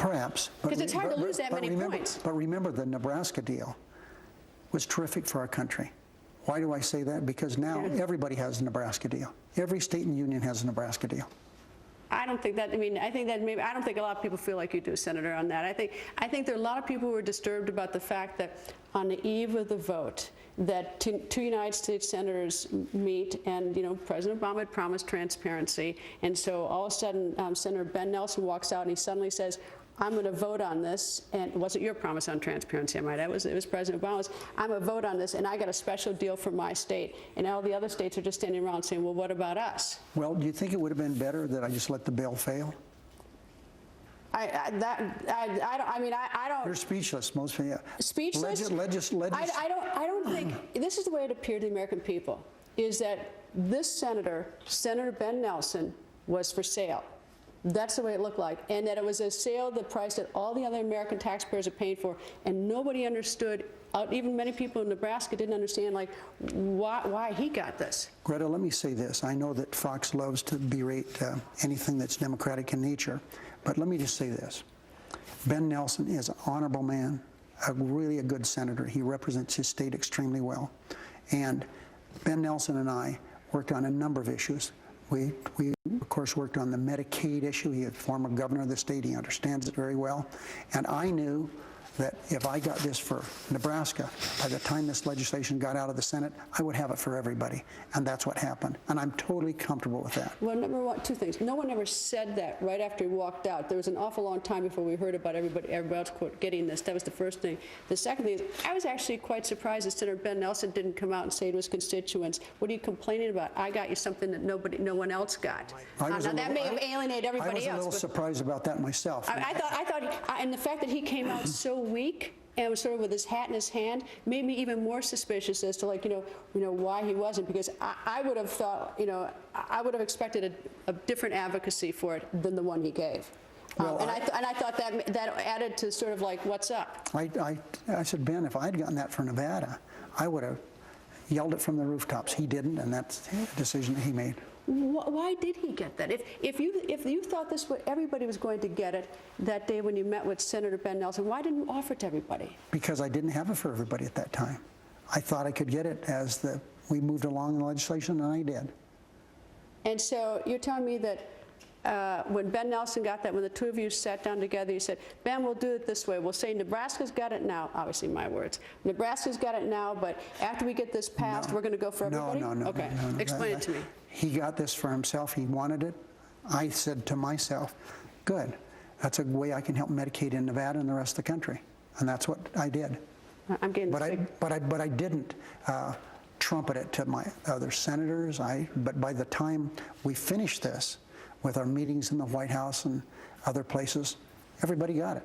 Perhaps. Because it's hard to lose that many points. But remember, the Nebraska deal was terrific for our country. Why do I say that? Because now everybody has a Nebraska deal. Every state in the union has a Nebraska deal. I don't think that, I mean, I think that maybe, I don't think a lot of people feel like you do, Senator, on that. I think there are a lot of people who are disturbed about the fact that on the eve of the vote, that two United States senators meet, and, you know, President Obama had promised transparency, and so all of a sudden, Senator Ben Nelson walks out and he suddenly says, I'm going to vote on this, and it wasn't your promise on transparency, I might add, it was President Obama's. I'm going to vote on this, and I got a special deal for my state, and all the other states are just standing around saying, well, what about us? Well, do you think it would have been better that I just let the bill fail? I don't. You're speechless, most of you. Speechless? I don't think, this is the way it appeared to the American people, is that this senator, Senator Ben Nelson, was for sale. That's the way it looked like, and that it was a sale, the price that all the other American taxpayers are paying for, and nobody understood, even many people in Nebraska didn't understand, like, why he got this. Greta, let me say this. I know that Fox loves to berate anything that's Democratic in nature, but let me just say this. Ben Nelson is an honorable man, really a good senator. He represents his state extremely well. And Ben Nelson and I worked on a number of issues. We of course, worked on the Medicaid issue. He is former governor of the state. He understands it very well. And I knew that if I got this for Nebraska, by the time this legislation got out of the Senate, I would have it for everybody. And that's what happened. And I'm totally comfortable with that. Well, number one, two things. No one ever said that right after he walked out. There was an awful long time before we heard about everybody else, quote, getting this. That was the first thing. The second thing is, I was actually quite surprised that Senator Ben Nelson didn't come out and say to his constituents, what are you complaining about? I got you something that no one else got. Now, that may have alienated everybody else. I was a little surprised about that myself. I thought, and the fact that he came out so weak and was sort of with his hat in his hand made me even more suspicious as to, like, you know why he wasn't, because I would have thought, I would have expected a different advocacy for it than the one he gave. Well, and I thought that added to sort of like, what's up? I said, Ben, if I'd gotten that for Nevada, I would have yelled it from the rooftops. He didn't, and that's the decision that he made. Why did he get that? If you thought everybody was going to get it that day when you met with Senator Ben Nelson, why didn't you offer it to everybody? Because I didn't have it for everybody at that time. I thought I could get it as we moved along in the legislation, and I did. And so you're telling me that when Ben Nelson got that, when the two of you sat down together, you said, Ben, we'll do it this way. We'll say Nebraska's got it now. Obviously, my words. Nebraska's got it now, but after we get this passed, we're going to go for everybody? No. Okay. No. Explain it to me. He got this for himself. He wanted it. I said to myself, good. That's a way I can help Medicaid in Nevada and the rest of the country. And that's what I did. I'm getting but I didn't trumpet it to my other senators. But by the time we finished this, with our meetings in the White House and other places, everybody got it.